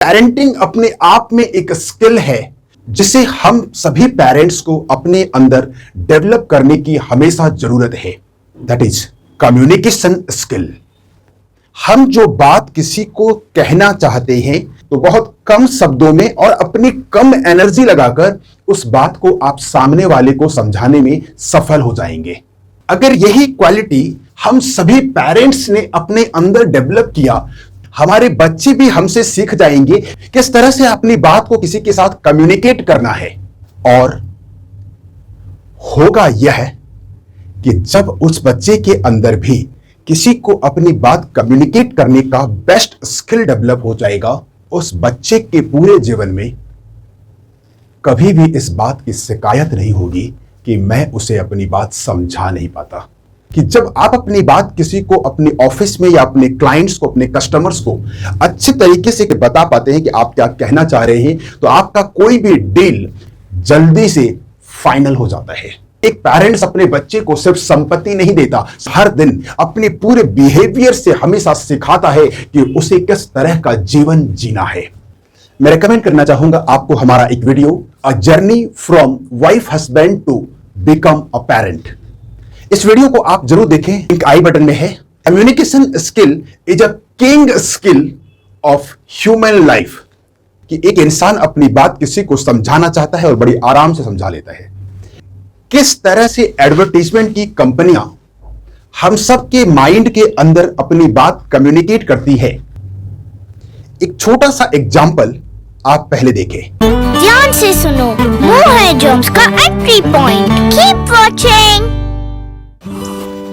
Parenting अपने आप में एक स्किल है जिसे हम सभी पेरेंट्स को अपने अंदर डेवलप करने की हमेशा जरूरत है। That is communication skill. हम जो बात किसी को कहना चाहते हैं तो बहुत कम शब्दों में और अपनी कम एनर्जी लगाकर उस बात को आप सामने वाले को समझाने में सफल हो जाएंगे। अगर यही क्वालिटी हम सभी पेरेंट्स ने अपने अंदर डेवलप किया, हमारे बच्चे भी हमसे सीख जाएंगे किस तरह से अपनी बात को किसी के साथ कम्युनिकेट करना है। और होगा यह कि जब उस बच्चे के अंदर भी किसी को अपनी बात कम्युनिकेट करने का बेस्ट स्किल डेवलप हो जाएगा, उस बच्चे के पूरे जीवन में कभी भी इस बात की शिकायत नहीं होगी कि मैं उसे अपनी बात समझा नहीं पाता। कि जब आप अपनी बात किसी को अपने ऑफिस में या अपने क्लाइंट्स को, अपने कस्टमर्स को अच्छे तरीके से बता पाते हैं कि आप क्या कहना चाह रहे हैं, तो आपका कोई भी डील जल्दी से फाइनल हो जाता है। एक पेरेंट्स अपने बच्चे को सिर्फ संपत्ति नहीं देता, हर दिन अपने पूरे बिहेवियर से हमेशा सिखाता है कि उसे किस तरह का जीवन जीना है। मैं रेकमेंड करना चाहूंगा आपको हमारा एक video, a journey from wife husband to become a parent. इस वीडियो को आप जरूर देखें, लिंक आई बटन में है। Communication skill is a king skill of human life. कि एक इंसान अपनी बात किसी को समझाना चाहता है और बड़ी आराम से समझा लेता है। किस तरह से एडवर्टीजमेंट की कंपनियां हम सबके माइंड के अंदर अपनी बात कम्युनिकेट करती है, एक छोटा सा एग्जाम्पल आप पहले देखें। ध्यान से सुनो, मुंह है जर्म्स का entry point. Keep watching.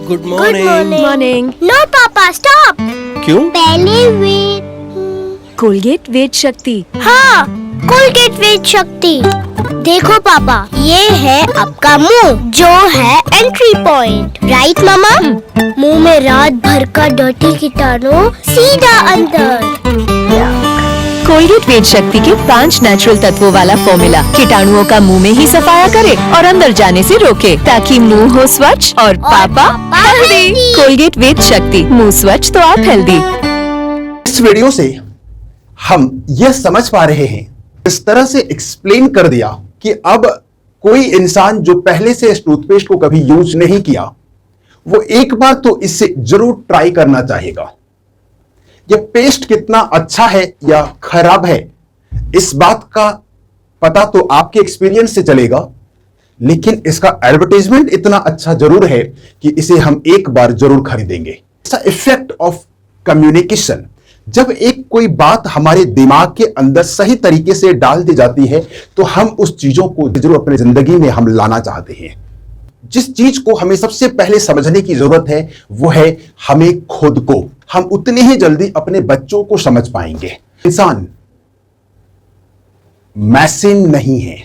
Good morning. Morning. No पापा, स्टॉप। क्यों? पहले वेट। कोलगेट वेट शक्ति। हाँ, कोलगेट वेट शक्ति। देखो पापा, ये है आपका मुंह जो है एंट्री पॉइंट। राइट मामा? मुंह में रात भर का डर्टी कीटाणु सीधा अंदर। कोलगेट वेट शक्ति के 5 नेचुरल तत्वों वाला फॉर्मूला कीटाणुओं का मुंह में ही सफाया करे और अंदर जाने से रोके, ताकि मुंह हो स्वच्छ और पापा हेल्दी। कोलगेट वेट शक्ति, मुंह स्वच्छ तो आप हेल्दी। इस वीडियो से हम यह समझ पा रहे हैं, इस तरह से एक्सप्लेन कर दिया कि अब कोई इंसान जो पहले से इस टूथपेस्ट को कभी यूज नहीं किया, वो एक बार तो इसे जरूर ट्राई करना चाहेगा। यह पेस्ट कितना अच्छा है या खराब है, इस बात का पता तो आपके एक्सपीरियंस से चलेगा, लेकिन इसका एडवर्टाइजमेंट इतना अच्छा जरूर है कि इसे हम एक बार जरूर खरीदेंगे। इसका इफेक्ट ऑफ कम्युनिकेशन, जब एक कोई बात हमारे दिमाग के अंदर सही तरीके से डाल दी जाती है तो हम उस चीजों को जरूर अपनी जिंदगी में हम लाना चाहते हैं। जिस चीज को हमें सबसे पहले समझने की जरूरत है वो है हमें खुद को। हम उतने ही जल्दी अपने बच्चों को समझ पाएंगे। इंसान मशीन नहीं है।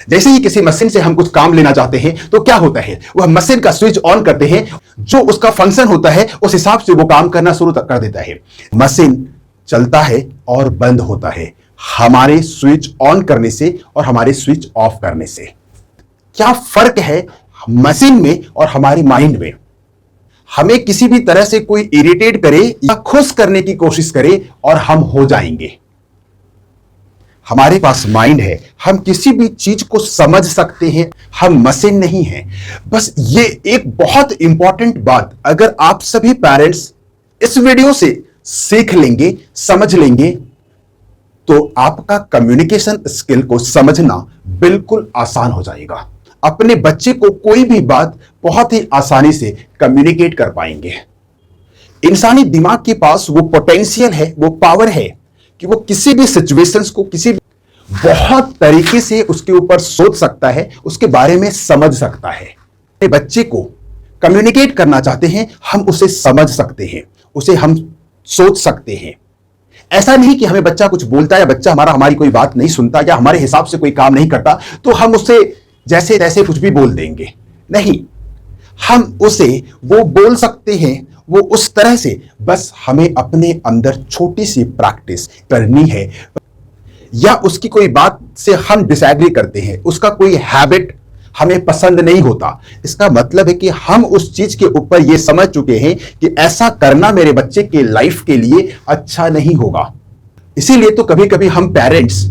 जैसे ही किसी मशीन से हम कुछ काम लेना चाहते हैं तो क्या होता है, वह मशीन का स्विच ऑन करते हैं, जो उसका फंक्शन होता है उस हिसाब से वो काम करना शुरू कर देता है। मशीन चलता है और बंद होता है हमारे स्विच ऑन करने से और हमारे स्विच ऑफ करने से। क्या फर्क है मशीन में और हमारी माइंड में? हमें किसी भी तरह से कोई इरिटेट करे या खुश करने की कोशिश करे और हम हो जाएंगे। हमारे पास माइंड है, हम किसी भी चीज को समझ सकते हैं, हम मशीन नहीं हैं। बस ये एक बहुत इंपॉर्टेंट बात अगर आप सभी पेरेंट्स इस वीडियो से सीख लेंगे, समझ लेंगे, तो आपका कम्युनिकेशन स्किल को समझना बिल्कुल आसान हो जाएगा। अपने बच्चे को कोई भी बात बहुत ही आसानी से कम्युनिकेट कर पाएंगे। इंसानी दिमाग के पास वो पोटेंशियल है, वो पावर है कि वो किसी भी सिचुएशंस को किसी बहुत तरीके से उसके ऊपर सोच सकता है, उसके बारे में समझ सकता है। अपने बच्चे को कम्युनिकेट करना चाहते हैं, हम उसे समझ सकते हैं, उसे हम सोच सकते हैं। ऐसा नहीं कि हमें बच्चा कुछ बोलता है या बच्चा हमारी कोई बात नहीं सुनता या हमारे हिसाब से कोई काम नहीं करता तो हम उसे जैसे तैसे कुछ भी बोल देंगे। नहीं, हम उसे वो बोल सकते हैं वो उस तरह से, बस हमें अपने अंदर छोटी सी प्रैक्टिस करनी है। या उसकी कोई बात से हम डिसएग्री करते हैं, उसका कोई हैबिट हमें पसंद नहीं होता, इसका मतलब है कि हम उस चीज के ऊपर ये समझ चुके हैं कि ऐसा करना मेरे बच्चे के लाइफ के लिए अच्छा नहीं होगा। इसीलिए तो कभी कभी हम पेरेंट्स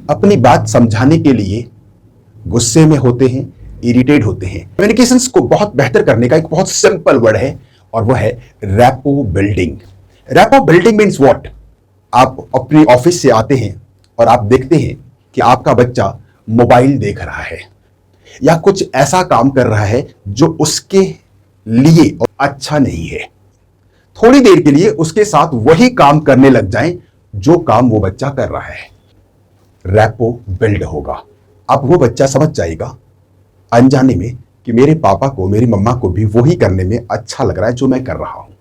अपनी बात समझाने के लिए गुस्से में होते हैं, इरिटेट होते हैं। कम्युनिकेशंस को बहुत बेहतर करने का एक बहुत सिंपल वर्ड है और वह है rapport building. Rapport building means what? आप अपनी ऑफिस से आते हैं और आप देखते हैं कि आपका बच्चा मोबाइल देख रहा है या कुछ ऐसा काम कर रहा है जो उसके लिए अच्छा नहीं है। थोड़ी देर के लिए उसके साथ वही काम करने लग जाएं जो काम वो बच्चा कर रहा है। रैपो बिल्ड होगा। अब वो बच्चा समझ जाएगा अनजाने में कि मेरे पापा को, मेरी मम्मा को भी वही करने में अच्छा लग रहा है जो मैं कर रहा हूं।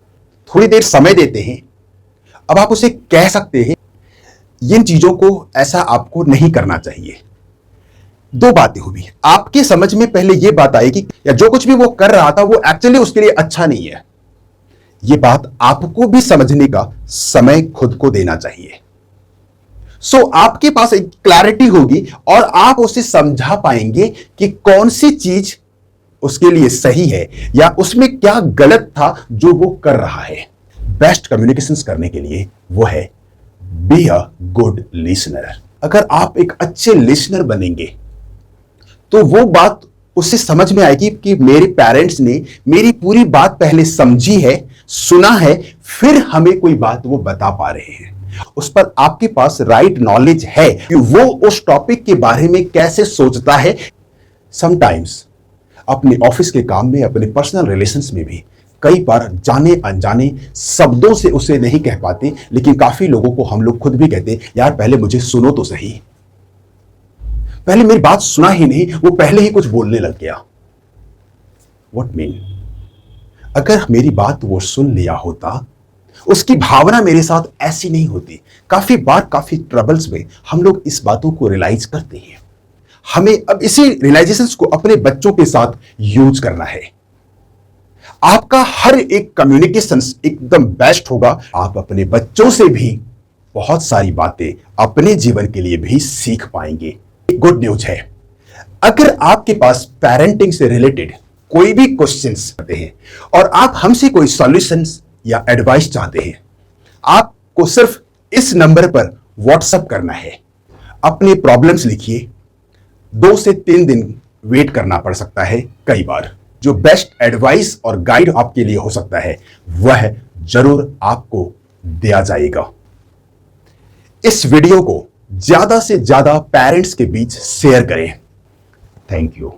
थोड़ी देर समय देते हैं। अब आप उसे कह सकते हैं इन चीजों को ऐसा आपको नहीं करना चाहिए। दो बातें हुई। आपके समझ में पहले यह बात आएगी या जो कुछ भी वो कर रहा था वो एक्चुअली उसके लिए अच्छा नहीं है। यह बात आपको भी समझने का समय खुद को देना चाहिए। सो आपके पास एक क्लैरिटी होगी और आप उसे समझा पाएंगे कि कौन सी चीज उसके लिए सही है या उसमें क्या गलत था जो वो कर रहा है। बेस्ट कम्युनिकेशंस करने के लिए वो है बी अ गुड लिसनर। अगर आप एक अच्छे लिसनर बनेंगे तो वो बात उससे समझ में आएगी कि मेरे पेरेंट्स ने मेरी पूरी बात पहले समझी है, सुना है, फिर हमें कोई बात वो बता पा रहे हैं। उस पर आपके पास राइट नॉलेज है कि वो उस टॉपिक के बारे में कैसे सोचता है। समटाइम्स अपने ऑफिस के काम में, अपने पर्सनल रिलेशंस में भी कई बार जाने अनजाने शब्दों से उसे नहीं कह पाते, लेकिन काफी लोगों को हम लोग खुद भी कहते यार पहले मुझे सुनो तो सही, पहले मेरी बात सुना ही नहीं, वो पहले ही कुछ बोलने लग गया। What mean? अगर मेरी बात वो सुन लिया होता, उसकी भावना मेरे साथ ऐसी नहीं होती। काफी बार काफी ट्रबल्स में हम लोग इस बातों को रियलाइज करते हैं। हमें अब इसी रियलाइजेशंस को अपने बच्चों के साथ यूज करना है। आपका हर एक कम्युनिकेशन एकदम बेस्ट होगा। आप अपने बच्चों से भी बहुत सारी बातें अपने जीवन के लिए भी सीख पाएंगे। एक गुड न्यूज है, अगर आपके पास पेरेंटिंग से रिलेटेड कोई भी क्वेश्चंस आते हैं और आप हमसे कोई सॉल्यूशंस या एडवाइस चाहते हैं, आपको सिर्फ इस नंबर पर व्हाट्सएप करना है। अपने प्रॉब्लम्स लिखिए। 2 से 3 दिन वेट करना पड़ सकता है कई बार। जो बेस्ट एडवाइस और गाइड आपके लिए हो सकता है वह जरूर आपको दिया जाएगा। इस वीडियो को ज्यादा से ज्यादा पेरेंट्स के बीच शेयर करें। Thank you.